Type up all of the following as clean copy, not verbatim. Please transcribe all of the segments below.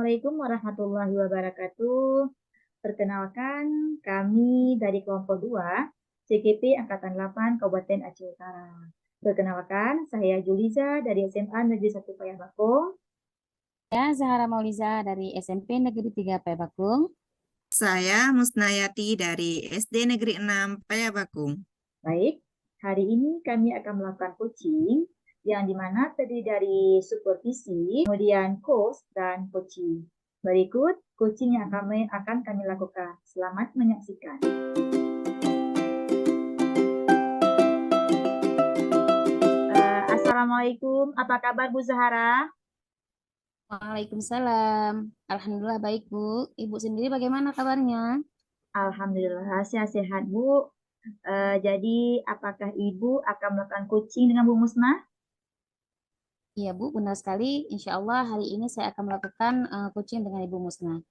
Assalamualaikum warahmatullahi wabarakatuh. Perkenalkan, kami dari kelompok 2, CGP Angkatan 8 Kabupaten Aceh Utara. Perkenalkan, saya Juliza dari SMA Negeri 1 Payabakung. Ya, Zahara Mauliza dari SMP Negeri 3 Payabakung. Saya Musnayati dari SD Negeri 6 Payabakung. Baik, hari ini kami akan melakukan coaching yang dimana terdiri dari supervisi, kemudian coach dan coaching. Berikut coaching yang akan kami lakukan. Selamat menyaksikan. Assalamualaikum, apa kabar Bu Zahara? Waalaikumsalam. Alhamdulillah baik, Bu. Ibu sendiri bagaimana kabarnya? Alhamdulillah sehat-sehat Bu. Jadi apakah Ibu akan melakukan coaching dengan Bu Musnah? Iya, Bu, benar sekali. Insya Allah hari ini saya akan melakukan coaching dengan Ibu Musna.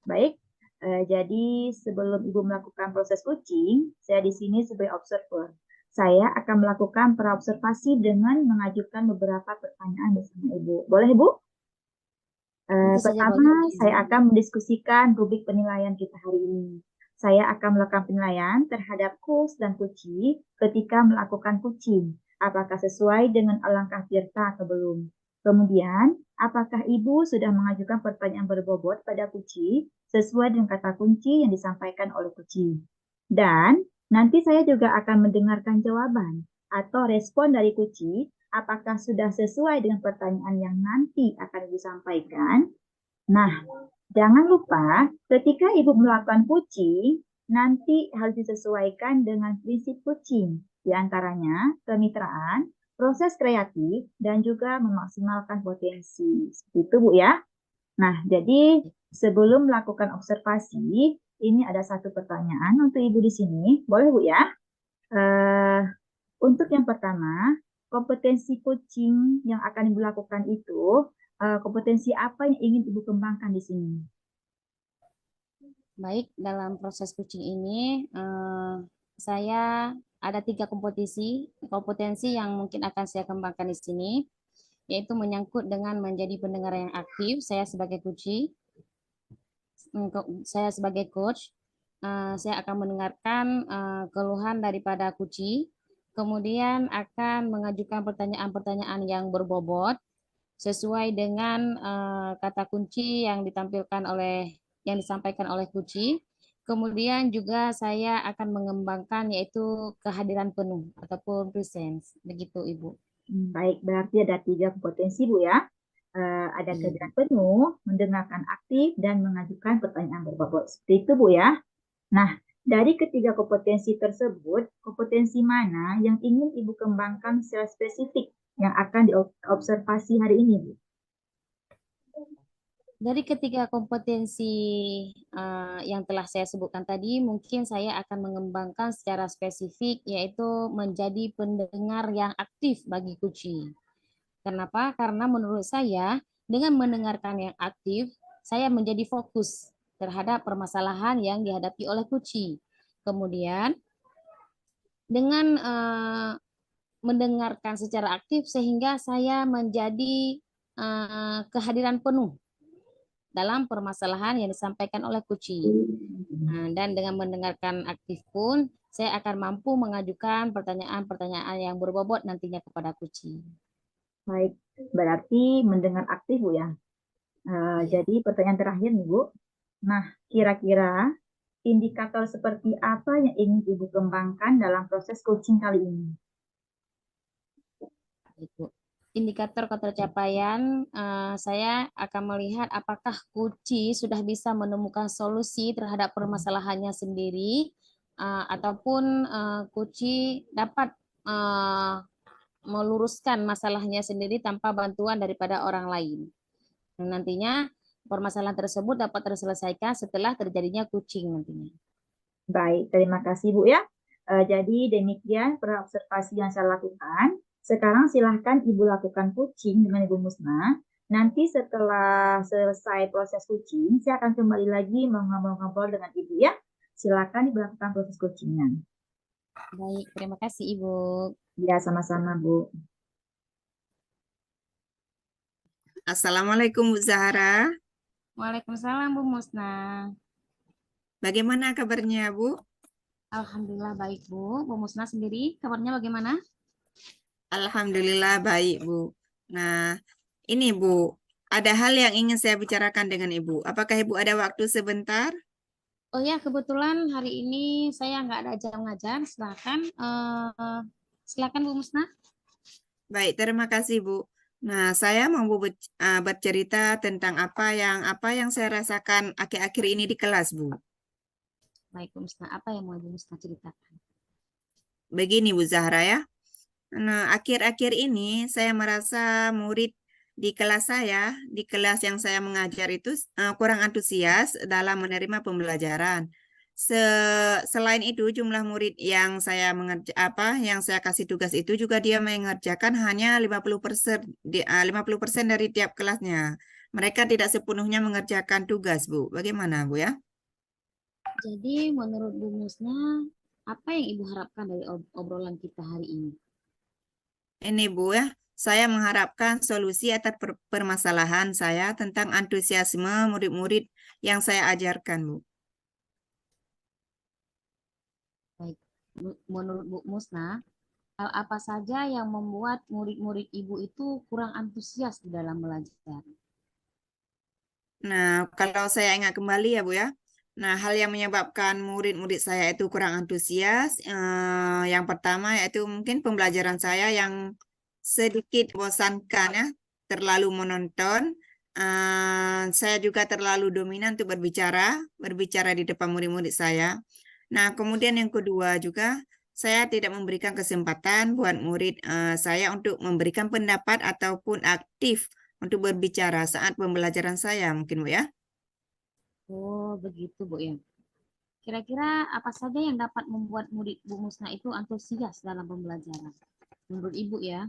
Baik, jadi sebelum Ibu melakukan proses coaching, saya di sini sebagai observer. Saya akan melakukan praobservasi dengan mengajukan beberapa pertanyaan bersama Ibu. Boleh, Bu? Tentu saja Pertama, boleh. saya akan mendiskusikan rubrik penilaian kita hari ini. Saya akan melakukan penilaian terhadap coach dan coachee ketika melakukan coaching. Apakah sesuai dengan alangkah Tirta atau belum? Kemudian, apakah Ibu sudah mengajukan pertanyaan berbobot pada coachee sesuai dengan kata kunci yang disampaikan oleh coachee? Dan nanti saya juga akan mendengarkan jawaban atau respon dari coachee apakah sudah sesuai dengan pertanyaan yang nanti akan disampaikan. Nah, jangan lupa ketika Ibu melakukan coaching, nanti harus disesuaikan dengan prinsip coaching, di antaranya kemitraan, proses kreatif, dan juga memaksimalkan potensi. Seperti itu, Bu ya. Nah, jadi sebelum melakukan observasi, ini ada satu pertanyaan untuk Ibu di sini. Boleh, Bu ya? Untuk yang pertama, kompetensi coaching yang akan Ibu lakukan itu, kompetensi apa yang ingin Ibu kembangkan di sini? Baik, dalam proses coaching ini saya ada 3 kompetensi yang mungkin akan saya kembangkan di sini, yaitu menyangkut dengan menjadi pendengar yang aktif. Saya sebagai coachee, saya akan mendengarkan keluhan daripada coachee, kemudian akan mengajukan pertanyaan-pertanyaan yang berbobot sesuai dengan kata kunci yang disampaikan oleh coachee. Kemudian juga saya akan mengembangkan yaitu kehadiran penuh ataupun presence. Begitu, Ibu. Baik, berarti ada 3 kompetensi, Bu ya. Ada kehadiran penuh, mendengarkan aktif, dan mengajukan pertanyaan berbobot. Seperti itu, Bu ya. Nah, dari ketiga kompetensi tersebut, kompetensi mana yang ingin Ibu kembangkan secara spesifik yang akan diobservasi hari ini, Bu? Dari ketiga kompetensi yang telah saya sebutkan tadi, mungkin saya akan mengembangkan secara spesifik, yaitu menjadi pendengar yang aktif bagi coachee. Kenapa? Karena menurut saya, dengan mendengarkan yang aktif, saya menjadi fokus terhadap permasalahan yang dihadapi oleh coachee. Kemudian, dengan mendengarkan secara aktif, sehingga saya menjadi kehadiran penuh dalam permasalahan yang disampaikan oleh coachee. Dan dengan mendengarkan aktif pun, saya akan mampu mengajukan pertanyaan-pertanyaan yang berbobot nantinya kepada coachee. Baik, berarti mendengar aktif, Bu ya. Jadi pertanyaan terakhir nih, Bu. Nah, kira-kira indikator seperti apa yang ingin Ibu kembangkan dalam proses coaching kali ini? Indikator ketercapaian, saya akan melihat apakah coachee sudah bisa menemukan solusi terhadap permasalahannya sendiri, ataupun coachee dapat meluruskan masalahnya sendiri tanpa bantuan daripada orang lain. Nantinya permasalahan tersebut dapat terselesaikan setelah terjadinya coaching nantinya. Baik, terima kasih Bu ya. Jadi demikian observasi yang saya lakukan. Sekarang silahkan Ibu lakukan coaching dengan Ibu Musna. Nanti setelah selesai proses coaching, saya akan kembali lagi ngobrol-ngobrol dengan Ibu ya. Silakan Ibu lakukan proses coachingnya. Baik, terima kasih Ibu. Ya, sama-sama Bu. Assalamualaikum Bu Zahara. Waalaikumsalam Bu Musna. Bagaimana kabarnya, Bu? Alhamdulillah baik Bu. Bu Musna sendiri kabarnya bagaimana? Alhamdulillah baik, Bu. Nah, ini Bu, ada hal yang ingin saya bicarakan dengan Ibu. Apakah Ibu ada waktu sebentar? Oh ya, kebetulan hari ini saya nggak ada jam ngajar. Silakan Bu Musna. Baik, terima kasih, Bu. Nah, saya mau bercerita tentang apa yang saya rasakan akhir-akhir ini di kelas, Bu. Baik Bu Musna, apa yang mau Bu Musna ceritakan? Begini, Bu Zahra ya. Nah, akhir-akhir ini saya merasa murid di kelas saya, di kelas yang saya mengajar itu kurang antusias dalam menerima pembelajaran. Selain itu, jumlah murid yang yang saya kasih tugas itu juga dia mengerjakan hanya 50% 50% dari tiap kelasnya. Mereka tidak sepenuhnya mengerjakan tugas, Bu. Bagaimana, Bu ya? Jadi menurut Bu Musna, apa yang Ibu harapkan dari obrolan kita hari ini? Ini Bu ya, saya mengharapkan solusi atas permasalahan saya tentang antusiasme murid-murid yang saya ajarkan, Bu. Baik, menurut Bu Musna, hal apa saja yang membuat murid-murid Ibu itu kurang antusias di dalam belajar? Nah, kalau saya ingat kembali ya Bu ya, nah hal yang menyebabkan murid-murid saya itu kurang antusias, yang pertama yaitu mungkin pembelajaran saya yang sedikit bosankan ya, terlalu menonton. Saya juga terlalu dominan untuk berbicara di depan murid-murid saya. Nah, kemudian yang kedua juga, saya tidak memberikan kesempatan buat murid saya untuk memberikan pendapat ataupun aktif untuk berbicara saat pembelajaran saya, mungkin Bu ya. Oh, begitu Bu ya. Kira-kira apa saja yang dapat membuat murid Bu Musna itu antusias dalam pembelajaran? Menurut Ibu ya.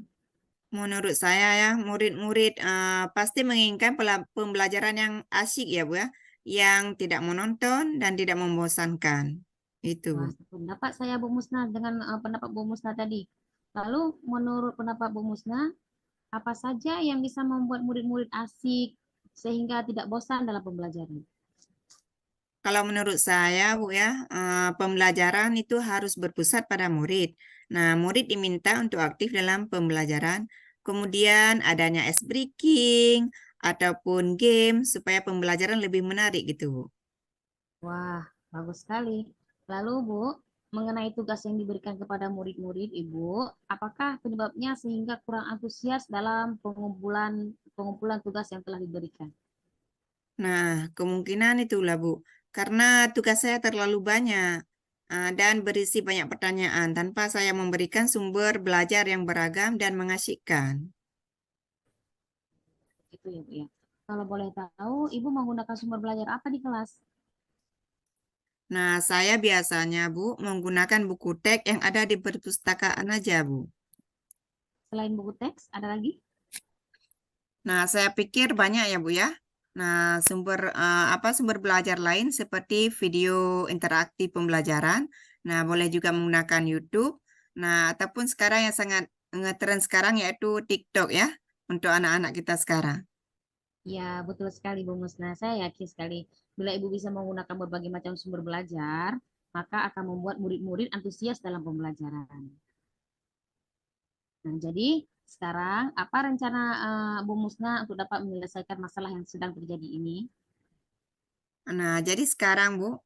Menurut saya ya, murid-murid pasti menginginkan pembelajaran yang asyik ya Bu ya, yang tidak menonton dan tidak membosankan. Itu Bu. Wah, pendapat saya Bu Musna dengan pendapat Bu Musna tadi. Lalu menurut pendapat Bu Musna, apa saja yang bisa membuat murid-murid asik sehingga tidak bosan dalam pembelajaran? Kalau menurut saya, Bu ya, pembelajaran itu harus berpusat pada murid. Nah, murid diminta untuk aktif dalam pembelajaran. Kemudian adanya ice breaking ataupun game supaya pembelajaran lebih menarik gitu, Bu. Wah, bagus sekali. Lalu Bu, mengenai tugas yang diberikan kepada murid-murid Ibu, apakah penyebabnya sehingga kurang antusias dalam pengumpulan tugas yang telah diberikan? Nah, kemungkinan itulah, Bu. Karena tugas saya terlalu banyak dan berisi banyak pertanyaan tanpa saya memberikan sumber belajar yang beragam dan mengasyikkan. Itu ya Bu ya. Kalau boleh tahu, Ibu menggunakan sumber belajar apa di kelas? Nah, saya biasanya, Bu, menggunakan buku teks yang ada di perpustakaan aja, Bu. Selain buku teks, ada lagi? Nah, saya pikir banyak ya, Bu ya. Nah, sumber belajar lain seperti video interaktif pembelajaran. Nah, boleh juga menggunakan YouTube. Nah, ataupun sekarang yang sangat ngetren sekarang yaitu TikTok ya untuk anak-anak kita sekarang. Ya, betul sekali Bu Musna. Saya yakin sekali bila Ibu bisa menggunakan berbagai macam sumber belajar, maka akan membuat murid-murid antusias dalam pembelajaran. Nah, jadi sekarang apa rencana Bu Musna untuk dapat menyelesaikan masalah yang sedang terjadi ini? Nah, jadi sekarang Bu,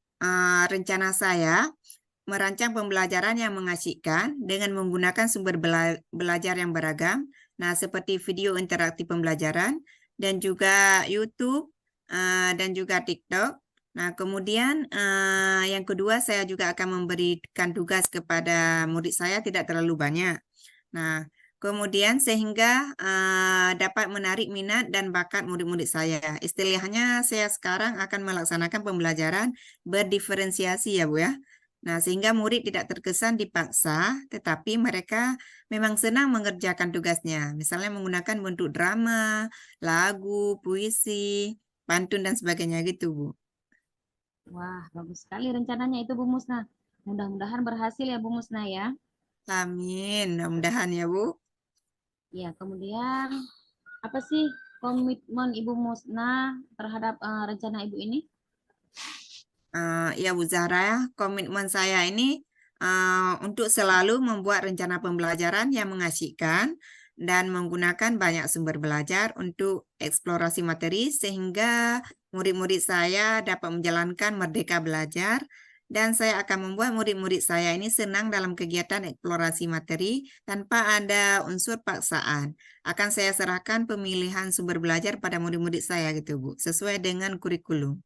rencana saya merancang pembelajaran yang mengasyikkan dengan menggunakan sumber belajar yang beragam. Nah, seperti video interaktif pembelajaran dan juga YouTube dan juga TikTok. Nah, kemudian yang kedua saya juga akan memberikan tugas kepada murid saya tidak terlalu banyak. Nah, kemudian sehingga dapat menarik minat dan bakat murid-murid saya. Istilahnya saya sekarang akan melaksanakan pembelajaran berdiferensiasi ya Bu ya. Nah, sehingga murid tidak terkesan dipaksa, tetapi mereka memang senang mengerjakan tugasnya. Misalnya menggunakan bentuk drama, lagu, puisi, pantun, dan sebagainya gitu, Bu. Wah, bagus sekali rencananya itu Bu Musna. Mudah-mudahan berhasil ya Bu Musna ya. Amin, mudah-mudahan ya, Bu. Ya, kemudian apa sih komitmen Ibu Musna terhadap rencana Ibu ini? Ya Bu Zahra, komitmen saya ini untuk selalu membuat rencana pembelajaran yang mengasyikkan dan menggunakan banyak sumber belajar untuk eksplorasi materi sehingga murid-murid saya dapat menjalankan merdeka belajar dan saya akan membuat murid-murid saya ini senang dalam kegiatan eksplorasi materi tanpa ada unsur paksaan. Akan saya serahkan pemilihan sumber belajar pada murid-murid saya gitu Bu, sesuai dengan kurikulum.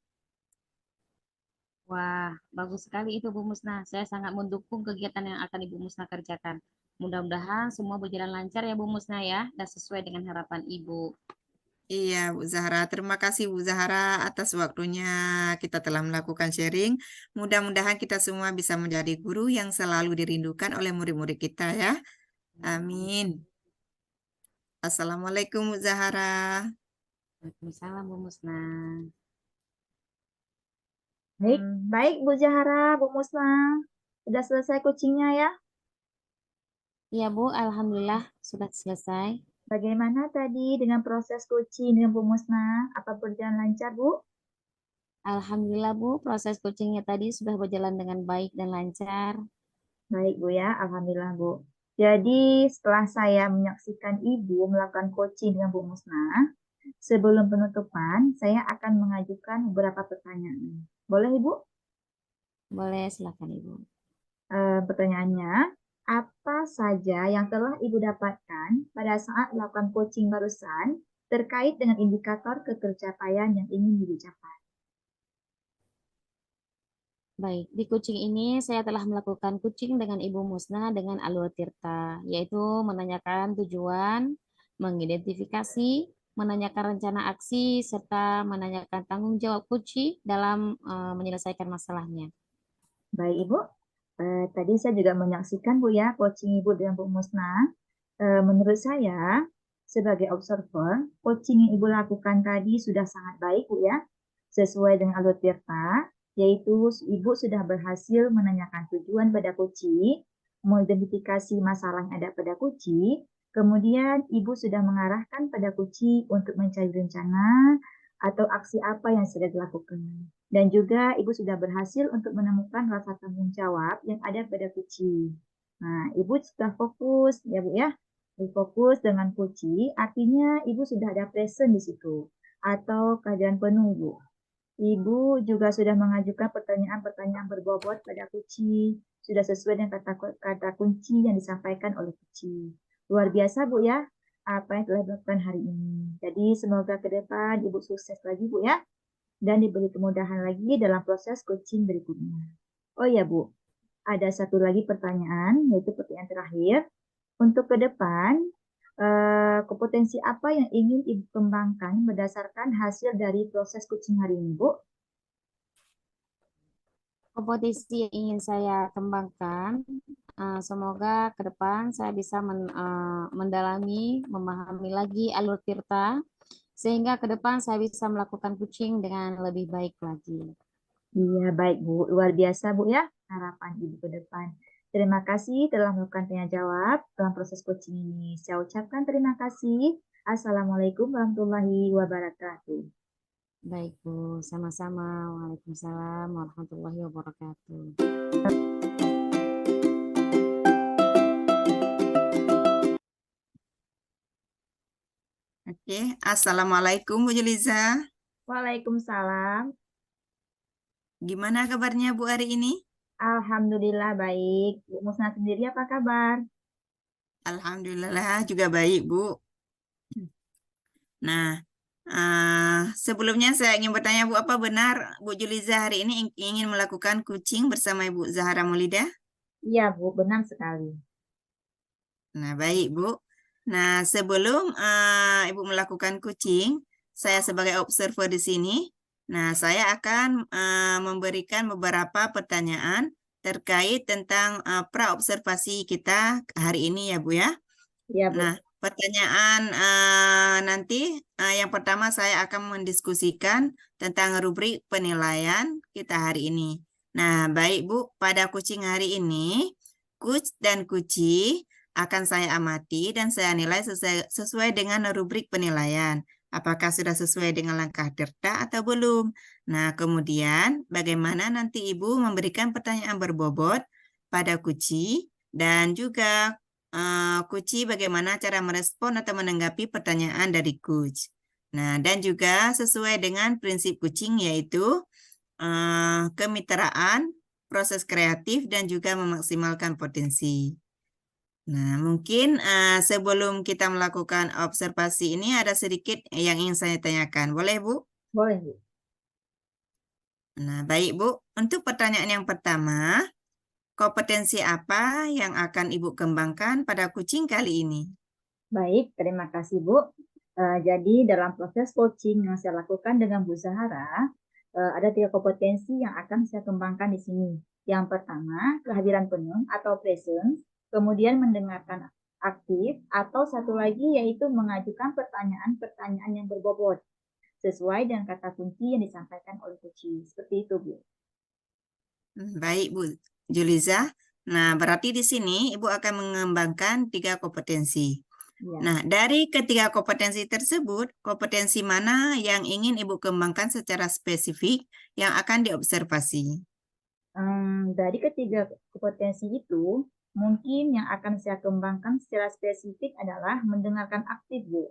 Wah, bagus sekali itu Bu Musna. Saya sangat mendukung kegiatan yang akan Ibu Musna kerjakan. Mudah-mudahan semua berjalan lancar ya Bu Musna ya, dan sesuai dengan harapan Ibu. Iya, Bu Zahra. Terima kasih Bu Zahra atas waktunya kita telah melakukan sharing. Mudah-mudahan kita semua bisa menjadi guru yang selalu dirindukan oleh murid-murid kita ya. Amin. Assalamualaikum Bu Zahra. Waalaikumsalam Bu Musna. Baik Bu Zahra, Bu Musna. Sudah selesai coachingnya ya? Iya Bu, Alhamdulillah sudah selesai. Bagaimana tadi dengan proses coaching dengan Bu Musna? Apa berjalan lancar Bu? Alhamdulillah Bu, proses coachingnya tadi sudah berjalan dengan baik dan lancar. Baik Bu ya, Alhamdulillah Bu. Jadi setelah saya menyaksikan Ibu melakukan coaching dengan Bu Musna, sebelum penutupan saya akan mengajukan beberapa pertanyaan. Boleh Ibu? Boleh, silakan Ibu. Pertanyaannya, apa saja yang telah Ibu dapatkan pada saat melakukan coaching barusan terkait dengan indikator ketercapaian yang ingin dicapai? Baik, di coaching ini saya telah melakukan coaching dengan Ibu Musna dengan Alur Tirta, yaitu menanyakan tujuan, mengidentifikasi, menanyakan rencana aksi, serta menanyakan tanggung jawab coach dalam menyelesaikan masalahnya. Baik Ibu, tadi saya juga menyaksikan Bu ya coaching Ibu dengan Bu Musna. Menurut saya sebagai observer, coaching yang Ibu lakukan tadi sudah sangat baik Bu ya, sesuai dengan Alur Tirta, yaitu Ibu sudah berhasil menanyakan tujuan pada coaching, mengidentifikasi masalah yang ada pada coaching, kemudian Ibu sudah mengarahkan pada coaching untuk mencari rencana atau aksi apa yang sudah dilakukan. Dan juga Ibu sudah berhasil untuk menemukan rasa tanggung jawab yang ada pada coaching. Nah, Ibu sudah fokus ya Bu ya. Fokus dengan coaching, artinya Ibu sudah ada present di situ atau kehadiran penuh Bu. Ibu juga sudah mengajukan pertanyaan-pertanyaan berbobot pada kunci, sudah sesuai dengan kata kunci yang disampaikan oleh kunci. Luar biasa Bu ya, apa yang telah dilakukan hari ini. Jadi semoga ke depan Ibu sukses lagi Bu ya, dan diberi kemudahan lagi dalam proses coaching berikutnya. Oh ya Bu, ada satu lagi pertanyaan, yaitu pertanyaan terakhir. Untuk ke depan, kompetensi apa yang ingin Ibu kembangkan berdasarkan hasil dari proses coaching hari ini, Bu? Kompetensi yang ingin saya kembangkan, semoga ke depan saya bisa mendalami, memahami lagi Alur Tirta, sehingga ke depan saya bisa melakukan coaching dengan lebih baik lagi. Iya, baik Bu. Luar biasa Bu ya, harapan Ibu ke depan. Terima kasih telah melakukan tanya jawab dalam proses coaching ini. Saya ucapkan terima kasih. Assalamualaikum warahmatullahi wabarakatuh. Baik Bu, sama-sama. Waalaikumsalam warahmatullahi wabarakatuh. Oke, Assalamualaikum Bu Juliza. Waalaikumsalam. Gimana kabarnya Bu hari ini? Alhamdulillah baik. Bu Musna sendiri apa kabar? Alhamdulillah juga baik Bu. Nah, sebelumnya saya ingin bertanya Bu, apa benar Bu Juliza hari ini ingin melakukan coaching bersama Ibu Zahra Maulida? Iya Bu, benar sekali. Nah, baik Bu. Nah, sebelum Ibu melakukan coaching, saya sebagai observer di sini, nah saya akan memberikan beberapa pertanyaan terkait tentang pra-observasi kita hari ini ya Bu ya. Iya Bu. Nah, pertanyaan nanti yang pertama saya akan mendiskusikan tentang rubrik penilaian kita hari ini. Nah, baik Bu, pada coaching hari ini, coach dan coachee akan saya amati dan saya nilai sesuai dengan rubrik penilaian. Apakah sudah sesuai dengan langkah Tirta atau belum? Nah, kemudian bagaimana nanti Ibu memberikan pertanyaan berbobot pada Kuci dan juga Kuci bagaimana cara merespon atau menanggapi pertanyaan dari Coach. Nah, dan juga sesuai dengan prinsip kucing yaitu kemitraan, proses kreatif, dan juga memaksimalkan potensi. Nah, mungkin sebelum kita melakukan observasi ini ada sedikit yang ingin saya tanyakan. Boleh, Bu? Boleh, Bu. Nah, baik, Bu. Untuk pertanyaan yang pertama, kompetensi apa yang akan Ibu kembangkan pada kucing kali ini? Baik, terima kasih Bu. Jadi dalam proses coaching yang saya lakukan dengan Bu Zahara, ada 3 kompetensi yang akan saya kembangkan di sini. Yang pertama, kehadiran penuh atau presence, kemudian mendengarkan aktif, atau satu lagi yaitu mengajukan pertanyaan-pertanyaan yang berbobot, sesuai dengan kata kunci yang disampaikan oleh coaching. Seperti itu, Bu. Baik, Bu Juliza. Nah, berarti di sini Ibu akan mengembangkan 3 kompetensi. Ya. Nah, dari ketiga kompetensi tersebut, kompetensi mana yang ingin Ibu kembangkan secara spesifik yang akan diobservasi? Dari ketiga kompetensi itu, mungkin yang akan saya kembangkan secara spesifik adalah mendengarkan aktif, Bu.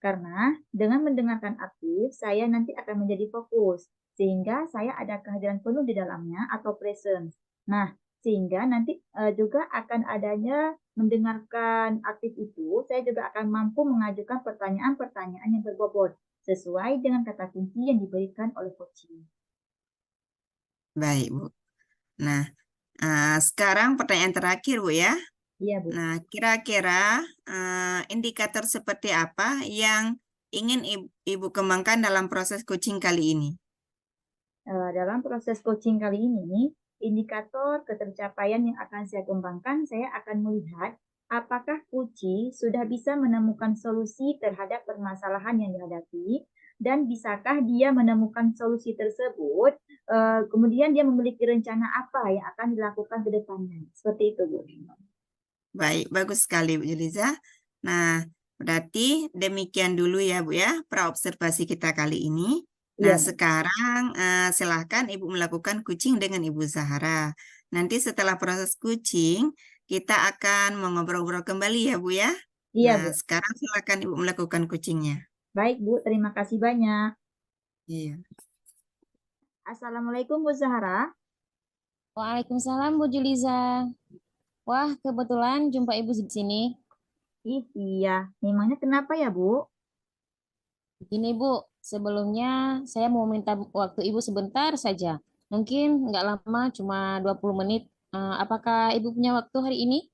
Karena dengan mendengarkan aktif, saya nanti akan menjadi fokus, sehingga saya ada kehadiran penuh di dalamnya atau presence. Nah, sehingga nanti juga akan adanya mendengarkan aktif itu, saya juga akan mampu mengajukan pertanyaan-pertanyaan yang berbobot, sesuai dengan kata kunci yang diberikan oleh coaching. Baik, Bu. Nah, sekarang pertanyaan terakhir, Bu ya. Iya, Bu. Nah, kira-kira indikator seperti apa yang ingin Ibu kembangkan dalam proses coaching kali ini? Dalam proses coaching kali ini, indikator ketercapaian yang akan saya kembangkan, saya akan melihat apakah Kuci sudah bisa menemukan solusi terhadap permasalahan yang dihadapi, dan bisakah dia menemukan solusi tersebut, kemudian dia memiliki rencana apa yang akan dilakukan ke depannya. Seperti itu, Bu. Baik, bagus sekali Bu Juliza. Nah, berarti demikian dulu ya Bu ya, praobservasi kita kali ini. Nah, Iya, Bu. sekarang silahkan Ibu melakukan kucing dengan Ibu Zahara. Nanti setelah proses kucing, kita akan mengobrol-ngobrol kembali ya Bu ya. Iya, Nah, Bu. sekarang silakan Ibu melakukan kucingnya. Baik, Bu. Terima kasih banyak. Iya. Assalamualaikum, Bu Zahara. Waalaikumsalam Bu Juliza. Wah, kebetulan jumpa Ibu di sini. Iya. Memangnya kenapa ya, Bu? Begini Bu, sebelumnya saya mau minta waktu Ibu sebentar saja. Mungkin nggak lama, cuma 20 menit. Apakah Ibu punya waktu hari ini?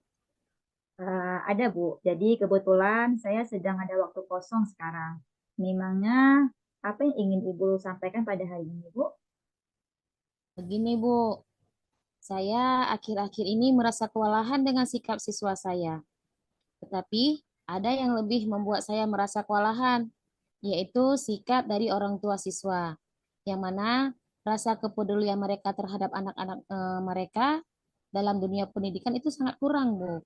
Ada, Bu. Jadi kebetulan saya sedang ada waktu kosong sekarang. Memangnya apa yang ingin Ibu sampaikan pada hari ini, Bu? Begini Bu, saya akhir-akhir ini merasa kewalahan dengan sikap siswa saya. Tetapi ada yang lebih membuat saya merasa kewalahan, yaitu sikap dari orang tua siswa, yang mana rasa kepedulian mereka terhadap anak-anak mereka dalam dunia pendidikan itu sangat kurang, Bu.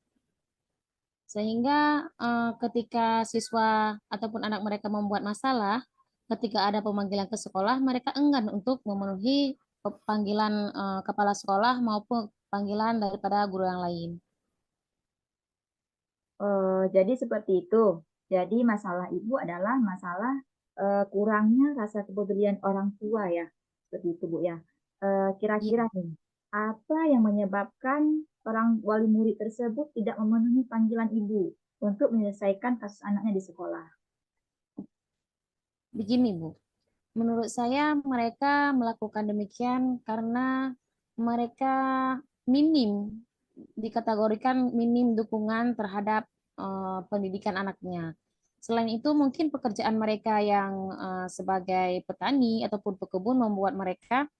Sehingga ketika siswa ataupun anak mereka membuat masalah, ketika ada pemanggilan ke sekolah, mereka enggan untuk memenuhi panggilan kepala sekolah maupun panggilan daripada guru yang lain. Jadi seperti itu. Jadi masalah Ibu adalah masalah kurangnya rasa kepedulian orang tua ya. Seperti itu, Bu ya. Iya. Kira-kira nih, apa yang menyebabkan orang wali murid tersebut tidak memenuhi panggilan Ibu untuk menyelesaikan kasus anaknya di sekolah? Begini, Bu. Menurut saya mereka melakukan demikian karena mereka minim, dikategorikan minim dukungan terhadap pendidikan anaknya. Selain itu mungkin pekerjaan mereka yang sebagai petani ataupun pekebun membuat mereka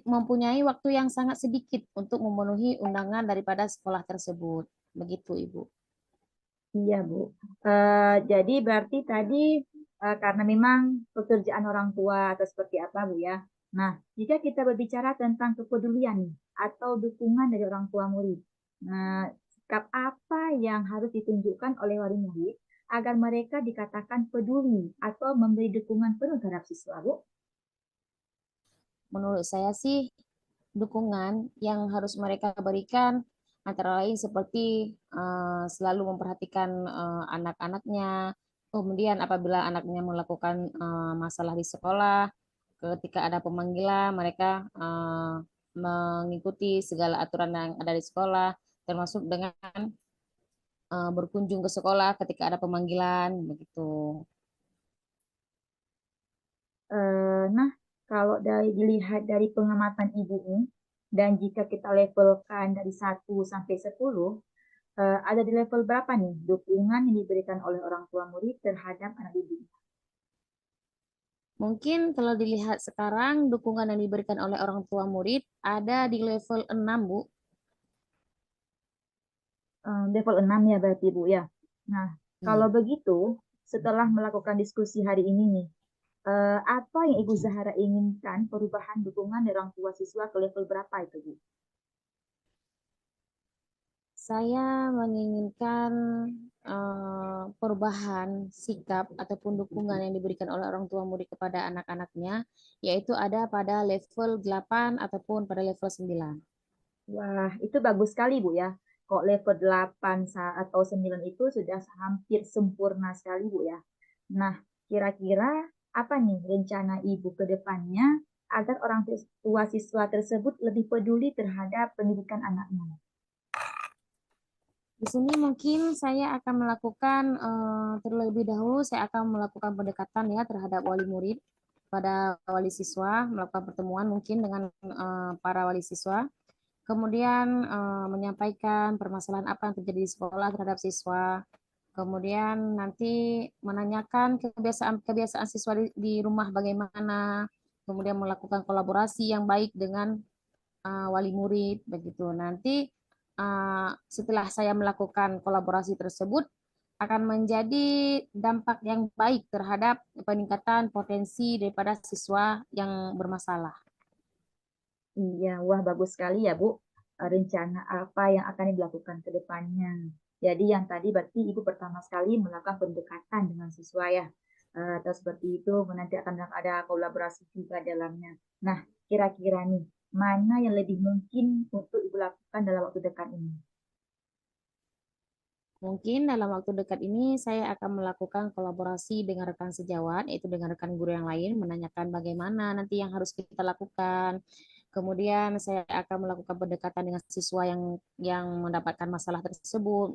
mempunyai waktu yang sangat sedikit untuk memenuhi undangan daripada sekolah tersebut. Begitu, Ibu. Iya, Bu. Jadi berarti tadi karena memang pekerjaan orang tua atau seperti apa, Bu ya. Nah, jika kita berbicara tentang kepedulian nih, atau dukungan dari orang tua murid. Nah, sikap apa yang harus ditunjukkan oleh wali murid agar mereka dikatakan peduli atau memberi dukungan penuh terhadap siswa, Bu? Menurut saya sih dukungan yang harus mereka berikan antara lain seperti selalu memperhatikan anak-anaknya, kemudian apabila anaknya melakukan masalah di sekolah, ketika ada pemanggilan mereka mengikuti segala aturan yang ada di sekolah, termasuk dengan berkunjung ke sekolah ketika ada pemanggilan begitu. Nah, kalau dilihat dari pengamatan Ibu nih, dan jika kita levelkan dari 1 sampai 10, ada di level berapa nih dukungan yang diberikan oleh orang tua murid terhadap anak didik? Mungkin kalau dilihat sekarang dukungan yang diberikan oleh orang tua murid ada di level 6, Bu. Level 6 ya berarti, Bu ya. Nah, kalau begitu, setelah melakukan diskusi hari ini nih, apa yang Ibu Zahara inginkan perubahan dukungan dari orang tua siswa ke level berapa itu, Bu? Saya menginginkan perubahan sikap ataupun dukungan yang diberikan oleh orang tua murid kepada anak-anaknya, yaitu ada pada level 8 ataupun pada level 9. Wah, itu bagus sekali, Bu ya. Kok level 8 atau 9 itu sudah hampir sempurna sekali, Bu ya. Nah, kira-kira apa nih rencana Ibu ke depannya agar orang tua siswa tersebut lebih peduli terhadap pendidikan anaknya? Di sini mungkin saya akan melakukan terlebih dahulu saya akan melakukan pendekatan ya terhadap wali murid pada wali siswa, melakukan pertemuan mungkin dengan para wali siswa. Kemudian menyampaikan permasalahan apa yang terjadi di sekolah terhadap siswa. Kemudian nanti menanyakan kebiasaan siswa di rumah bagaimana. Kemudian melakukan kolaborasi yang baik dengan wali murid begitu. Nanti setelah saya melakukan kolaborasi tersebut akan menjadi dampak yang baik terhadap peningkatan potensi daripada siswa yang bermasalah. Iya, wah bagus sekali ya Bu. Rencana apa yang akan dilakukan ke depannya. Jadi yang tadi berarti Ibu pertama sekali melakukan pendekatan dengan siswa ya. Atau seperti itu, nanti akan ada kolaborasi juga dalamnya. Nah, kira-kira nih, mana yang lebih mungkin untuk Ibu lakukan dalam waktu dekat ini? Mungkin dalam waktu dekat ini saya akan melakukan kolaborasi dengan rekan sejawat, yaitu dengan rekan guru yang lain, menanyakan bagaimana nanti yang harus kita lakukan. Kemudian saya akan melakukan pendekatan dengan siswa yang mendapatkan masalah tersebut.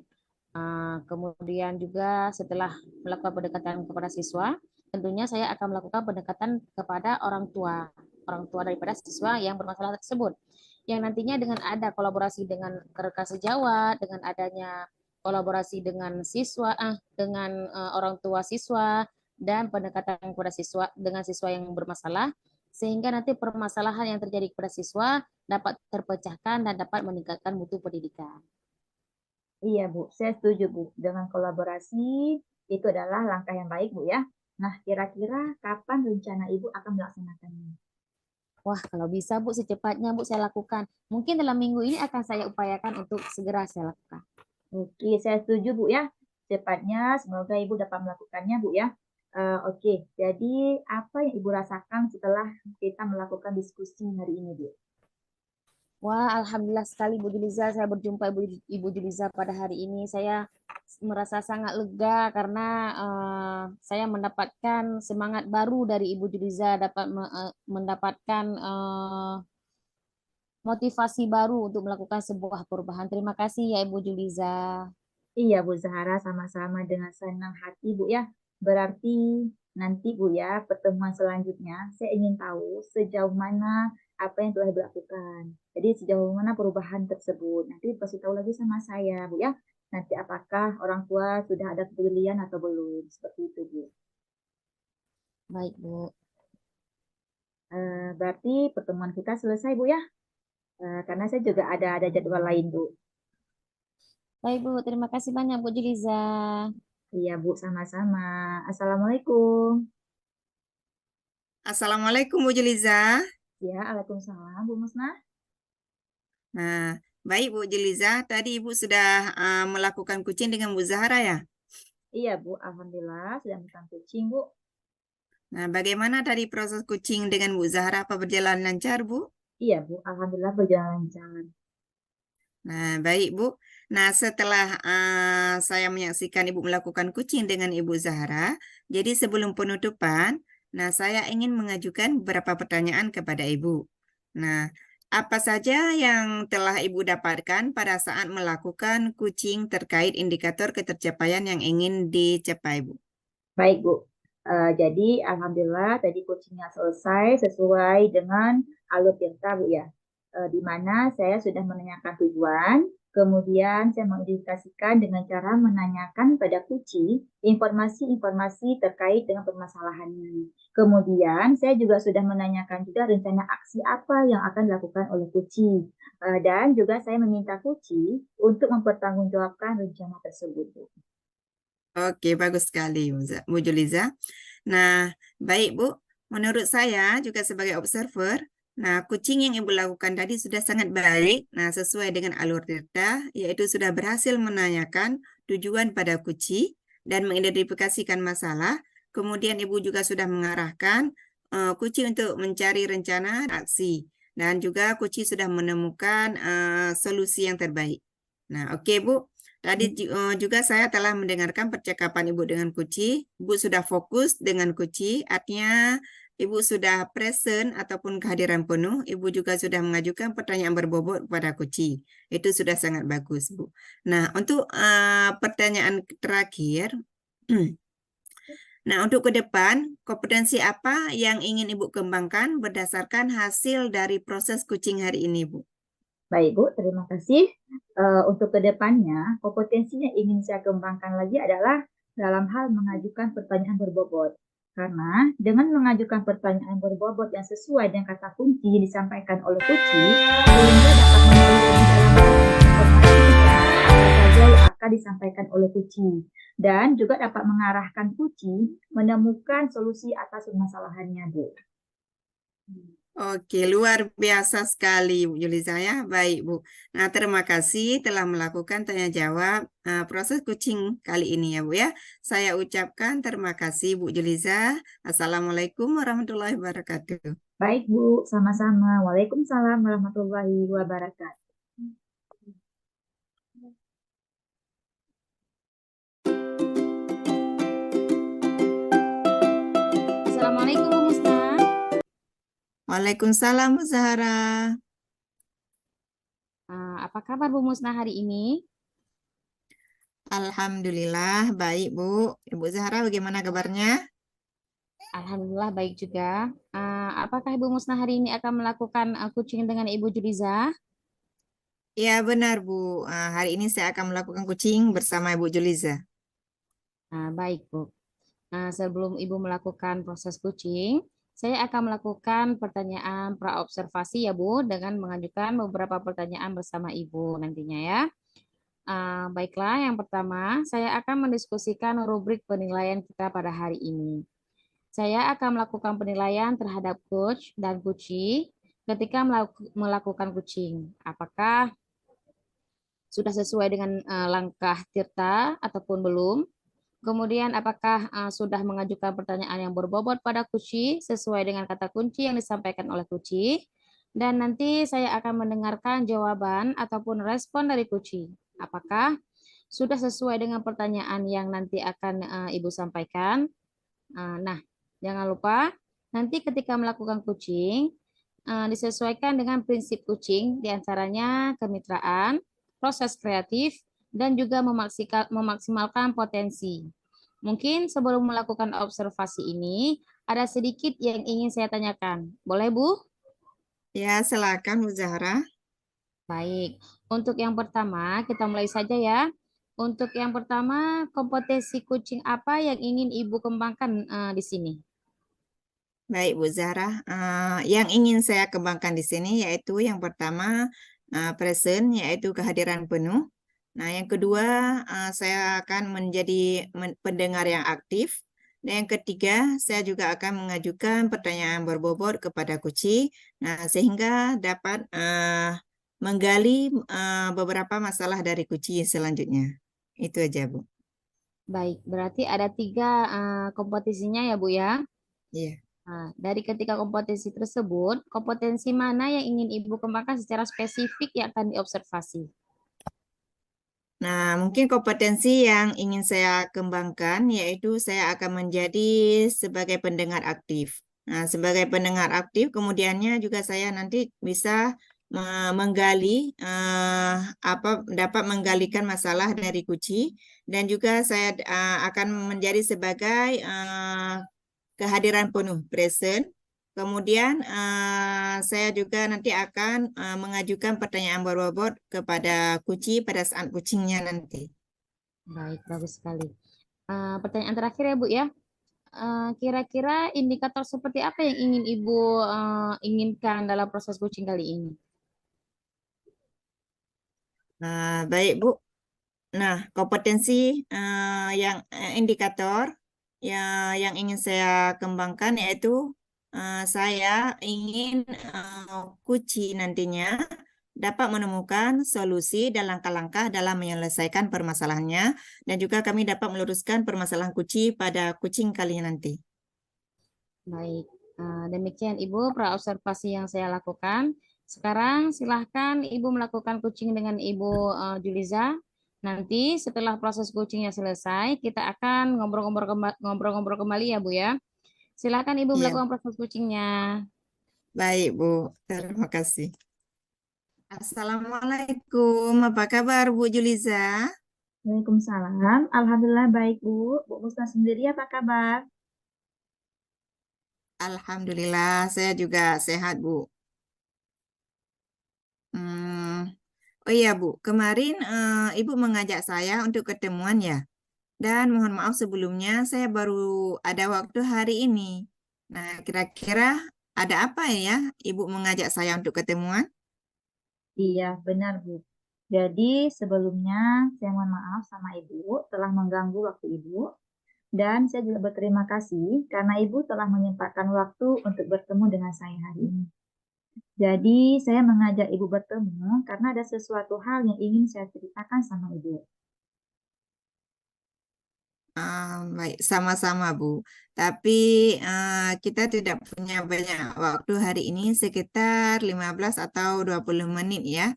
Kemudian juga setelah melakukan pendekatan kepada siswa, tentunya saya akan melakukan pendekatan kepada orang tua daripada siswa yang bermasalah tersebut. Yang nantinya dengan ada kolaborasi dengan rekan sejawat, dengan adanya kolaborasi dengan siswa, dengan orang tua siswa, dan pendekatan kepada siswa dengan siswa yang bermasalah, sehingga nanti permasalahan yang terjadi kepada siswa dapat terpecahkan dan dapat meningkatkan mutu pendidikan. Iya Bu, saya setuju Bu. Dengan kolaborasi itu adalah langkah yang baik Bu ya. Nah, kira-kira kapan rencana Ibu akan melaksanakannya? Wah, kalau bisa Bu, secepatnya Bu saya lakukan. Mungkin dalam minggu ini akan saya upayakan untuk segera saya lakukan. Oke, saya setuju Bu ya. Cepatnya, semoga Ibu dapat melakukannya Bu ya. Oke, jadi apa yang Ibu rasakan setelah kita melakukan diskusi hari ini Bu? Wah, alhamdulillah sekali Bu Juliza, saya berjumpa Ibu Juliza pada hari ini. Saya merasa sangat lega karena saya mendapatkan semangat baru dari Ibu Juliza, dapat mendapatkan motivasi baru untuk melakukan sebuah perubahan. Terima kasih ya Ibu Juliza. Iya Bu Zahara, sama-sama dengan senang hati Bu ya. Berarti nanti Bu ya, pertemuan selanjutnya saya ingin tahu sejauh mana apa yang telah dilakukan. Jadi sejauh mana perubahan tersebut. Nanti kasih tahu lagi sama saya Bu ya. Nanti apakah orang tua sudah ada kepedulian atau belum. Seperti itu Bu. Baik Bu. Berarti pertemuan kita selesai Bu ya. Karena saya juga ada jadwal lain Bu. Baik Bu, terima kasih banyak Bu Juliza. Iya Bu, sama-sama. Assalamualaikum. Assalamualaikum Bu Juliza. Ya, Waalaikumsalam Bu Musna. Nah, baik Bu Juliza, tadi Ibu sudah melakukan kucing dengan Bu Zahara ya? Iya, Bu. Alhamdulillah sudah makan kucing, Bu. Nah, bagaimana tadi proses kucing dengan Bu Zahra? Apa berjalan lancar, Bu? Iya, Bu. Alhamdulillah berjalan lancar. Nah, baik, Bu. Nah, setelah saya menyaksikan Ibu melakukan kucing dengan Ibu Zahra, jadi sebelum penutupan, nah saya ingin mengajukan beberapa pertanyaan kepada Ibu. Nah, apa saja yang telah Ibu dapatkan pada saat melakukan kucing terkait indikator ketercapaian yang ingin dicapai, Bu? Baik, Bu. Jadi, Alhamdulillah tadi kucingnya selesai sesuai dengan alur perintah, Bu ya. Di mana saya sudah menanyakan tujuan, kemudian saya mengindikasikan dengan cara menanyakan pada kucing informasi-informasi terkait dengan permasalahannya. Kemudian, saya juga sudah menanyakan juga rencana aksi apa yang akan dilakukan oleh kucing. Dan juga saya meminta kucing untuk mempertanggungjawabkan rencana tersebut, Bu. Oke, bagus sekali, Bu Juliza. Nah, baik Bu, menurut saya juga sebagai observer, nah kucing yang Ibu lakukan tadi sudah sangat baik, nah sesuai dengan alur cerita, yaitu sudah berhasil menanyakan tujuan pada kucing dan mengidentifikasikan masalah, kemudian Ibu juga sudah mengarahkan kucing untuk mencari rencana dan aksi, dan juga kucing sudah menemukan solusi yang terbaik. Nah, oke Bu. Tadi juga saya telah mendengarkan percakapan Ibu dengan kucing. Ibu sudah fokus dengan kucing, artinya Ibu sudah present ataupun kehadiran penuh. Ibu juga sudah mengajukan pertanyaan berbobot kepada kucing. Itu sudah sangat bagus, Bu. Nah, untuk pertanyaan terakhir, nah untuk ke depan, kompetensi apa yang ingin Ibu kembangkan berdasarkan hasil dari proses kucing hari ini, Bu? Baik, Bu, terima kasih. Untuk kedepannya, kompetensi yang ingin saya kembangkan lagi adalah dalam hal mengajukan pertanyaan berbobot. Karena dengan mengajukan pertanyaan berbobot yang sesuai dengan kata kunci yang disampaikan oleh kucing, sehingga dapat menggali lebih dalam lagi informasi apa saja yang akan disampaikan oleh kucing. Dan juga dapat mengarahkan kucing menemukan solusi atas permasalahannya, Bu. Oke, luar biasa sekali Bu Juliza ya. Baik Bu. Nah, terima kasih telah melakukan tanya jawab proses kucing kali ini ya Bu ya. Saya ucapkan terima kasih Bu Juliza. Assalamualaikum warahmatullahi wabarakatuh. Baik, Bu. Sama-sama. Waalaikumsalam warahmatullahi wabarakatuh. Assalamualaikum Bu Musna. Waalaikumsalam Bu Zahra. Apa kabar Bu Musna hari ini? Alhamdulillah baik Bu. Ibu Zahra bagaimana kabarnya? Alhamdulillah baik juga. Apakah Ibu Musna hari ini akan melakukan kucing dengan Ibu Juliza? Ya benar Bu. Hari ini saya akan melakukan kucing bersama Ibu Juliza. Baik Bu. Sebelum Ibu melakukan proses kucing, saya akan melakukan pertanyaan praobservasi ya Bu, dengan mengajukan beberapa pertanyaan bersama Ibu nantinya ya. Baiklah, yang pertama saya akan mendiskusikan rubrik penilaian kita pada hari ini. Saya akan melakukan penilaian terhadap coach dan kucing ketika melakukan kucing. Apakah sudah sesuai dengan langkah Tirta ataupun belum? Kemudian apakah sudah mengajukan pertanyaan yang berbobot pada kucing sesuai dengan kata kunci yang disampaikan oleh kucing? Dan nanti saya akan mendengarkan jawaban ataupun respon dari kucing. Apakah sudah sesuai dengan pertanyaan yang nanti akan Ibu sampaikan? Nah, jangan lupa nanti ketika melakukan kucing, disesuaikan dengan prinsip kucing, diantaranya kemitraan, proses kreatif, dan juga memaksimalkan potensi. Mungkin sebelum melakukan observasi ini, ada sedikit yang ingin saya tanyakan. Boleh, Bu? Ya silakan Bu Zahra. Baik. Untuk yang pertama, kita mulai saja ya. Untuk yang pertama, kompetensi kucing apa yang ingin Ibu kembangkan di sini? Baik Bu Zahra, yang ingin saya kembangkan di sini yaitu yang pertama present, yaitu kehadiran penuh. Nah yang kedua saya akan menjadi pendengar yang aktif. Dan yang ketiga saya juga akan mengajukan pertanyaan berbobot kepada kucing. Nah sehingga dapat menggali beberapa masalah dari kucing selanjutnya. Itu aja Bu. Baik, berarti ada 3 kompetisinya ya, Bu ya. Iya. Nah, dari ketiga kompetensi tersebut, kompetensi mana yang ingin Ibu kembangkan secara spesifik yang akan diobservasi? Nah, mungkin kompetensi yang ingin saya kembangkan yaitu saya akan menjadi sebagai pendengar aktif. Nah, sebagai pendengar aktif, kemudiannya juga saya nanti bisa menggali dapat menggalikan masalah dari Kuci dan juga saya akan menjadi sebagai kehadiran penuh present. Kemudian saya juga nanti akan mengajukan pertanyaan berbobot kepada Kuci pada saat kucingnya nanti. Baik, bagus sekali. Pertanyaan terakhir ya, Bu ya. Kira-kira indikator seperti apa yang ingin Ibu inginkan dalam proses coaching kali ini? Baik, Bu. Nah, kompetensi yang indikator yang ingin saya kembangkan yaitu saya ingin Kuci nantinya dapat menemukan solusi dan langkah-langkah dalam menyelesaikan permasalahannya dan juga kami dapat meluruskan permasalahan Kuci pada kucing kalinya nanti. Baik, demikian Ibu praobservasi yang saya lakukan. Sekarang silahkan Ibu melakukan coaching dengan Ibu Juliza. Nanti setelah proses coachingnya selesai, kita akan ngobrol-ngobrol kembali ya Bu ya. Silahkan Ibu Iya, melakukan proses coachingnya. baik Bu. Terima kasih. Assalamualaikum. Apa kabar Bu Juliza? Waalaikumsalam. Alhamdulillah baik, Bu. Bu Musna sendiri apa kabar? Alhamdulillah, saya juga sehat, Bu. Hmm, oh iya, Bu. Kemarin Ibu mengajak saya untuk ketemuan ya. Dan mohon maaf sebelumnya, saya baru ada waktu hari ini. Nah, kira-kira ada apa ya Ibu mengajak saya untuk ketemuan? Iya, benar, Bu. Jadi sebelumnya saya mohon maaf sama Ibu telah mengganggu waktu Ibu. Dan saya juga berterima kasih karena Ibu telah menyempatkan waktu untuk bertemu dengan saya hari ini. Jadi saya mengajak Ibu bertemu karena ada sesuatu hal yang ingin saya ceritakan sama Ibu. Baik, sama-sama, Bu. Tapi kita tidak punya banyak waktu hari ini, sekitar 15 atau 20 menit ya.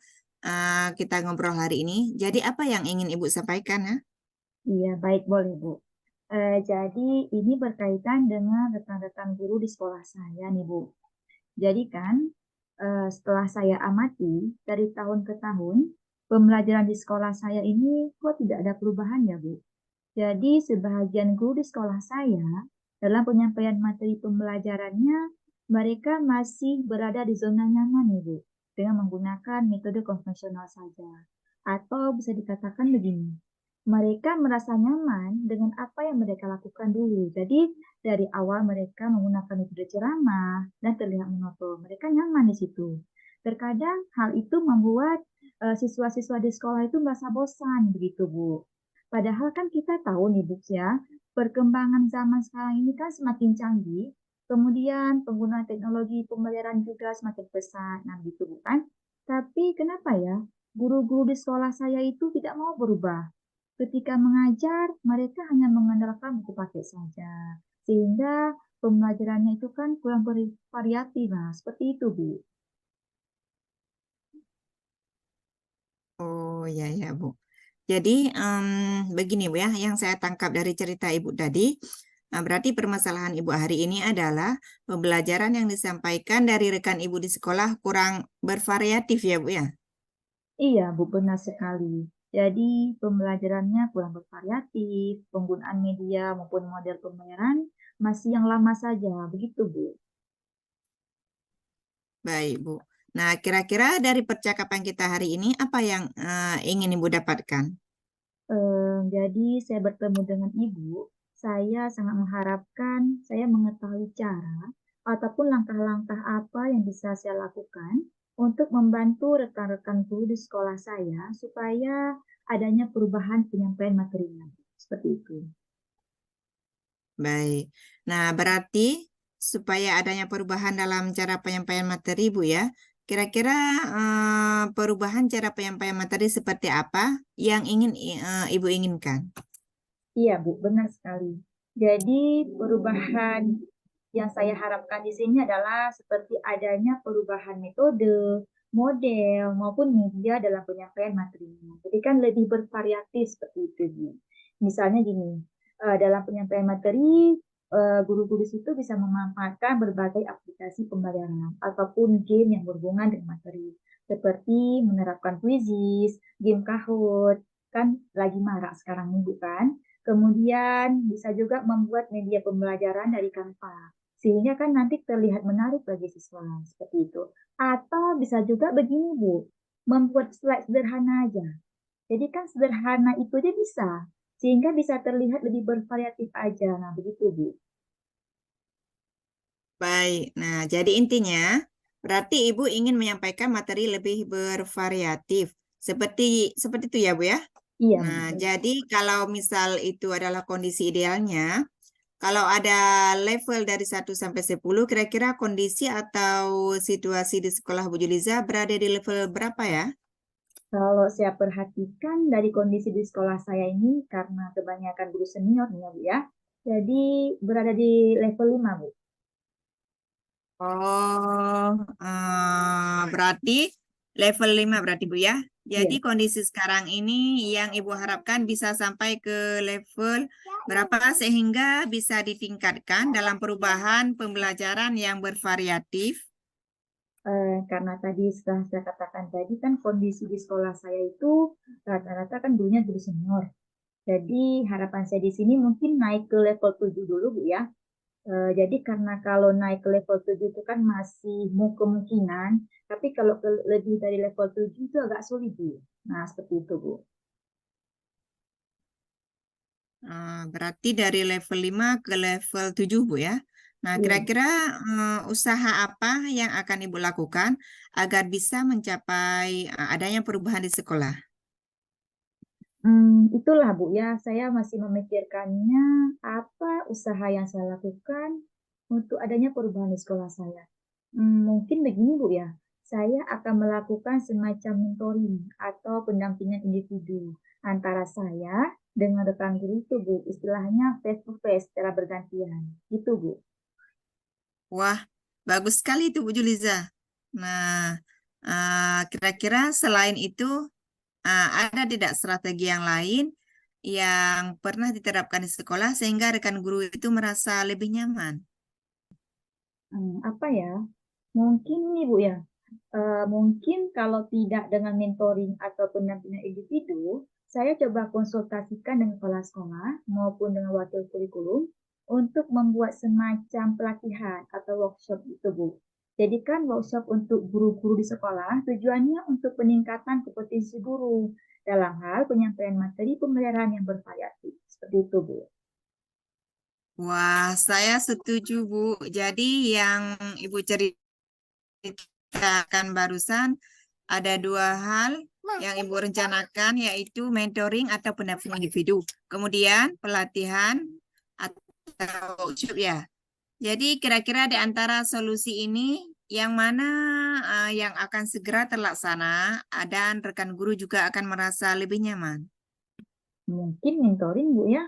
Kita ngobrol hari ini. Jadi apa yang ingin Ibu sampaikan ya? Iya, baik boleh, Bu. Jadi ini berkaitan dengan rekan-rekan guru di sekolah saya nih, Bu. Jadi kan setelah saya amati dari tahun ke tahun, pembelajaran di sekolah saya ini kok tidak ada perubahan ya, Bu. Jadi sebahagian guru di sekolah saya dalam penyampaian materi pembelajarannya, mereka masih berada di zona nyaman nih, Bu, dengan menggunakan metode konvensional saja. Atau bisa dikatakan begini, mereka merasa nyaman dengan apa yang mereka lakukan dulu. Jadi dari awal mereka menggunakan metode ceramah dan terlihat monoton. Mereka nyaman di situ. Terkadang hal itu membuat siswa-siswa di sekolah itu merasa bosan begitu, Bu. Padahal kan kita tahu nih, Bu, ya, perkembangan zaman sekarang ini kan semakin canggih. Kemudian penggunaan teknologi pembelajaran juga semakin pesat. Nah, gitu bukan? Tapi kenapa ya guru-guru di sekolah saya itu tidak mau berubah? Ketika mengajar, mereka hanya mengandalkan buku pakai saja. Sehingga pembelajarannya itu kan kurang variatif. Nah, seperti itu, Bu. Oh ya ya, Bu. Jadi begini Bu ya, yang saya tangkap dari cerita Ibu tadi, berarti permasalahan Ibu hari ini adalah pembelajaran yang disampaikan dari rekan Ibu di sekolah kurang bervariatif ya Bu ya. Iya, Bu, benar sekali. Jadi, pembelajarannya kurang bervariatif, penggunaan media maupun model pembayaran masih yang lama saja. Begitu, Bu. Baik Bu. Nah, kira-kira dari percakapan kita hari ini apa yang ingin Ibu dapatkan? Jadi, saya bertemu dengan Ibu. Saya sangat mengharapkan saya mengetahui cara ataupun langkah-langkah apa yang bisa saya lakukan untuk membantu rekan-rekan guru di sekolah saya supaya adanya perubahan penyampaian materinya. Seperti itu. Baik. Nah, berarti supaya adanya perubahan dalam cara penyampaian materi, Bu ya. Kira-kira perubahan cara penyampaian materi seperti apa yang ingin Ibu inginkan? Iya, Bu, benar sekali. Jadi perubahan yang saya harapkan di sini adalah seperti adanya perubahan metode, model, maupun media dalam penyampaian materinya. Jadi kan lebih bervariatif seperti itu, Bu. Misalnya gini, dalam penyampaian materi, guru-guru di situ bisa memanfaatkan berbagai aplikasi pembelajaran ataupun game yang berhubungan dengan materi. Seperti menerapkan kuisis, game Kahoot, kan lagi marak sekarang ini, bukan? Kemudian bisa juga membuat media pembelajaran dari Canva. Sehingga kan nanti terlihat menarik bagi siswa. Seperti itu. Atau bisa juga begini, Bu. Membuat slide sederhana aja. Jadi kan sederhana itu aja bisa. Sehingga bisa terlihat lebih bervariatif aja. Nah, begitu, Bu. Baik, nah jadi intinya berarti Ibu ingin menyampaikan materi lebih bervariatif. Seperti itu ya, Bu ya? Iya, Nah, Bu. jadi kalau misal itu adalah kondisi idealnya, kalau ada level dari 1 sampai 10, kira-kira kondisi atau situasi di sekolah Bu Juliza berada di level berapa ya? Kalau saya perhatikan dari kondisi di sekolah saya ini, karena kebanyakan guru senior nih ya, Bu ya. Jadi berada di level 5, Bu. Oh, berarti level 5 berarti Bu ya. Jadi Iya. kondisi sekarang ini yang Ibu harapkan bisa sampai ke level berapa sehingga bisa ditingkatkan dalam perubahan pembelajaran yang bervariatif. Karena tadi setelah saya katakan tadi kan kondisi di sekolah saya itu rata-rata kan gurunya guru senior. Jadi harapan saya di sini mungkin naik ke level 7 dulu, Bu ya. Jadi karena kalau naik ke level 7 itu kan masih kemungkinan, tapi kalau lebih dari level 7 itu agak sulit, Bu. Nah, seperti itu, Bu. Berarti dari level 5 ke level 7 Bu ya. Nah, Iya. kira-kira usaha apa yang akan Ibu lakukan agar bisa mencapai adanya perubahan di sekolah? Itulah Bu ya, saya masih memikirkannya apa usaha yang saya lakukan untuk adanya perubahan di sekolah saya. Mungkin begini Bu ya, saya akan melakukan semacam mentoring atau pendampingan individu antara saya dengan rekan guru itu Bu, istilahnya face to face secara bergantian. Gitu Bu. Wah, bagus sekali itu Bu Juliza. Nah, kira-kira selain itu ada tidak strategi yang lain yang pernah diterapkan di sekolah sehingga rekan guru itu merasa lebih nyaman? Apa ya? Mungkin nih Bu ya, mungkin kalau tidak dengan mentoring atau pendampingan individu, saya coba konsultasikan dengan kepala sekolah maupun dengan wakil kurikulum untuk membuat semacam pelatihan atau workshop itu, Bu. Jadi kan workshop untuk guru-guru di sekolah tujuannya untuk peningkatan kompetensi guru dalam hal penyampaian materi pembelajaran yang bervariatif. Seperti itu, Bu. Wah, saya setuju Bu. Jadi yang Ibu ceritakan barusan ada dua hal yang Ibu rencanakan yaitu mentoring atau pendampingan individu. Kemudian pelatihan atau workshop ya. Jadi kira-kira di antara solusi ini yang mana yang akan segera terlaksana dan rekan guru juga akan merasa lebih nyaman? Mungkin mentoring, Bu ya.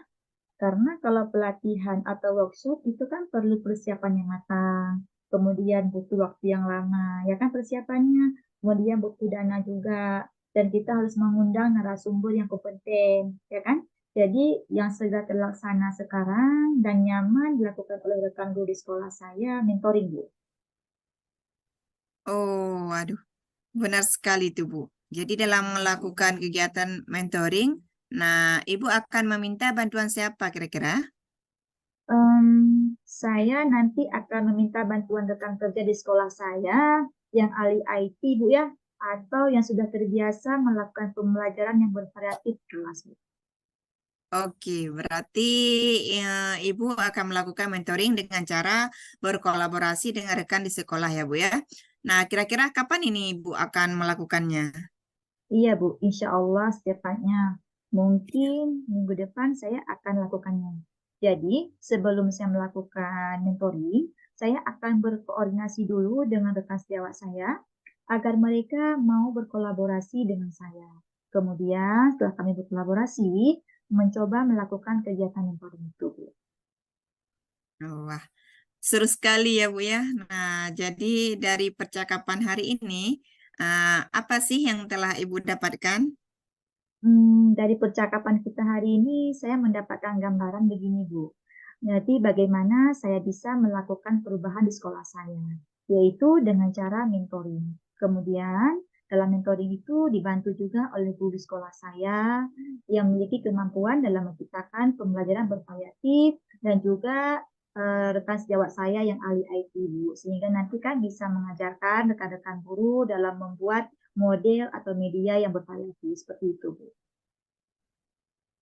Karena kalau pelatihan atau workshop itu kan perlu persiapan yang matang, kemudian butuh waktu yang lama, ya kan persiapannya, kemudian butuh dana juga, dan kita harus mengundang narasumber yang kompeten, ya kan? Jadi yang segera terlaksana sekarang dan nyaman dilakukan oleh rekan guru di sekolah saya, mentoring, Bu. Oh, waduh, benar sekali itu Bu. Jadi dalam melakukan kegiatan mentoring, nah Ibu akan meminta bantuan siapa kira-kira? Saya nanti akan meminta bantuan rekan kerja di sekolah saya yang ahli IT, Bu ya, atau yang sudah terbiasa melakukan pembelajaran yang bervariatif di kelas, Bu. Oke, berarti Ibu akan melakukan mentoring dengan cara berkolaborasi dengan rekan di sekolah ya Bu ya. Nah, kira-kira kapan ini Ibu akan melakukannya? Iya, Bu, insya Allah secepatnya. Mungkin minggu depan saya akan lakukannya. Jadi, sebelum saya melakukan mentoring, saya akan berkoordinasi dulu dengan rekan sejawat saya agar mereka mau berkolaborasi dengan saya. Kemudian, setelah kami berkolaborasi, mencoba melakukan kegiatan mentoring itu, Bu. Wah, seru sekali ya Bu ya. Nah, jadi dari percakapan hari ini, apa sih yang telah Ibu dapatkan? Dari percakapan kita hari ini, saya mendapatkan gambaran begini, Bu. Jadi bagaimana saya bisa melakukan perubahan di sekolah saya, yaitu dengan cara mentoring. Kemudian, dalam mentoring itu dibantu juga oleh guru sekolah saya yang memiliki kemampuan dalam menciptakan pembelajaran bervariatif dan juga rekan sejawat saya yang ahli IT, Bu. Sehingga nanti kan bisa mengajarkan rekan-rekan guru dalam membuat model atau media yang bervariatif seperti itu, Bu.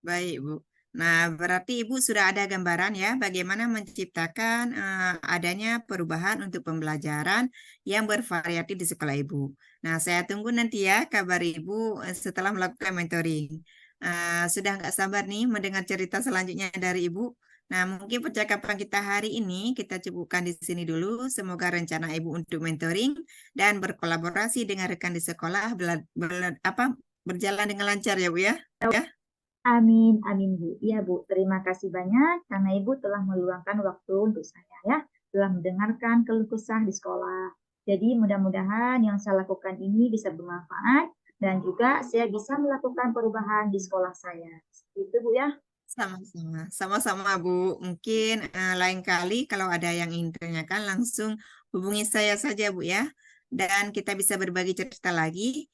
Baik, Bu. Nah, berarti Ibu sudah ada gambaran ya bagaimana menciptakan adanya perubahan untuk pembelajaran yang bervariatif di sekolah Ibu. Nah, saya tunggu nanti ya kabar Ibu setelah melakukan mentoring. Sudah nggak sabar nih mendengar cerita selanjutnya dari Ibu. Nah, mungkin percakapan kita hari ini kita cukupkan di sini dulu. Semoga rencana Ibu untuk mentoring dan berkolaborasi dengan rekan di sekolah berjalan dengan lancar ya, Bu ya. Amin, amin Bu. Iya Bu, terima kasih banyak karena Ibu telah meluangkan waktu untuk saya ya, telah mendengarkan keluh kesah di sekolah. Jadi mudah-mudahan yang saya lakukan ini bisa bermanfaat dan juga saya bisa melakukan perubahan di sekolah saya. Itu Bu ya. Sama-sama Bu. Mungkin lain kali kalau ada yang ingin ditanyakan langsung hubungi saya saja Bu ya. Dan kita bisa berbagi cerita lagi.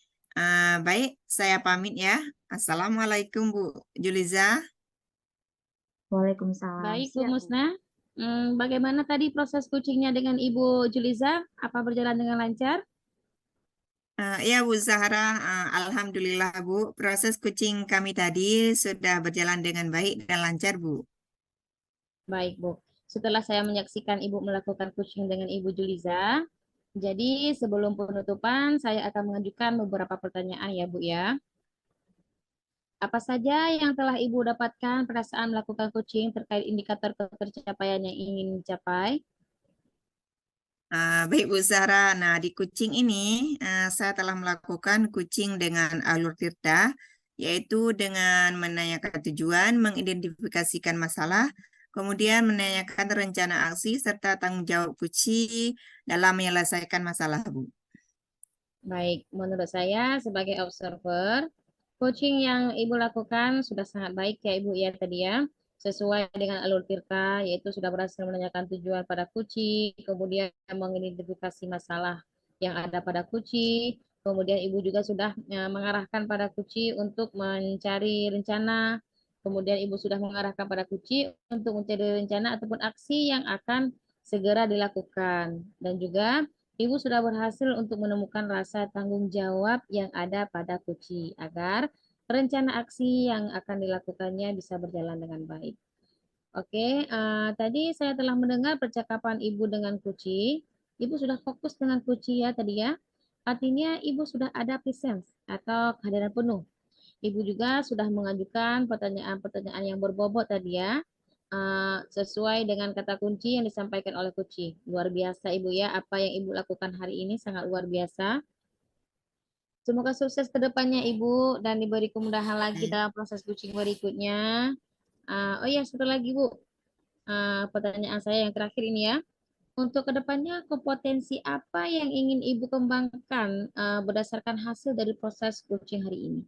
Baik, saya pamit ya. Assalamualaikum Bu Juliza. Waalaikumsalam. Baik, Bu Siap Bu. Musna. Bagaimana tadi proses coachingnya dengan Ibu Juliza? Apa berjalan dengan lancar? Ya Bu Zahra, Alhamdulillah Bu. Proses coaching kami tadi sudah berjalan dengan baik dan lancar Bu. Baik, Bu. Setelah saya menyaksikan Ibu melakukan coaching dengan Ibu Juliza, jadi sebelum penutupan saya akan mengajukan beberapa pertanyaan ya, Bu ya. Apa saja yang telah Ibu dapatkan pada saat melakukan coaching terkait indikator pencapaian yang ingin dicapai? Baik Bu Zahra, nah di coaching ini saya telah melakukan coaching dengan alur Tirta, yaitu dengan menanyakan tujuan, mengidentifikasikan masalah, kemudian menanyakan rencana aksi serta tanggung jawab coaching dalam menyelesaikan masalah Bu. Baik, menurut saya sebagai observer, coaching yang Ibu lakukan sudah sangat baik ya Ibu ya tadi ya. Sesuai dengan alur Tirta, yaitu sudah berhasil menanyakan tujuan pada kucing, kemudian mengidentifikasi masalah yang ada pada kucing, kemudian Ibu juga sudah mengarahkan pada kucing untuk mencari rencana, kemudian Ibu sudah mengarahkan pada kucing untuk mencari rencana ataupun aksi yang akan segera dilakukan. Dan juga Ibu sudah berhasil untuk menemukan rasa tanggung jawab yang ada pada kucing agar rencana aksi yang akan dilakukannya bisa berjalan dengan baik. Oke, tadi saya telah mendengar percakapan Ibu dengan kucing. Ibu sudah fokus dengan kucing ya tadi ya. Artinya Ibu sudah ada presence atau kehadiran penuh. Ibu juga sudah mengajukan pertanyaan-pertanyaan yang berbobot tadi ya, sesuai dengan kata kunci yang disampaikan oleh kucing. Luar biasa Ibu ya, apa yang Ibu lakukan hari ini sangat luar biasa. Semoga sukses ke depannya Ibu dan diberi kemudahan lagi dalam proses coaching berikutnya. Oh iya, satu lagi Bu, pertanyaan saya yang terakhir ini ya. Untuk kedepannya kompetensi apa yang ingin Ibu kembangkan berdasarkan hasil dari proses coaching hari ini?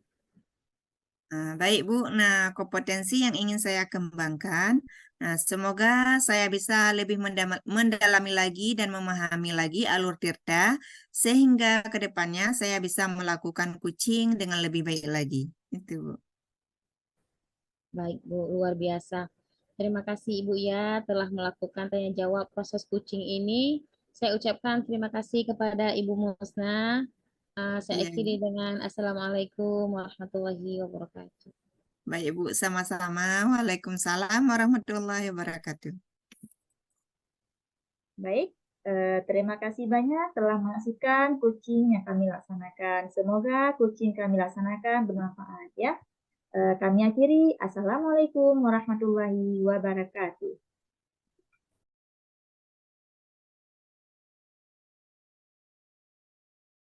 Baik Bu, nah kompetensi yang ingin saya kembangkan, nah semoga saya bisa lebih mendalami lagi dan memahami lagi alur Tirta, sehingga ke depannya saya bisa melakukan coaching dengan lebih baik lagi. Itu Bu. Baik Bu, luar biasa. Terima kasih Ibu ya telah melakukan tanya jawab proses coaching ini. Saya ucapkan terima kasih kepada Ibu Musna. Saya Iya, akhiri dengan Assalamualaikum warahmatullahi wabarakatuh. baik Bu, sama-sama. Waalaikumsalam warahmatullahi wabarakatuh. Baik, terima kasih banyak telah menyaksikan coaching yang kami laksanakan. Semoga coaching kami laksanakan bermanfaat ya. Kami akhiri. Assalamualaikum warahmatullahi wabarakatuh.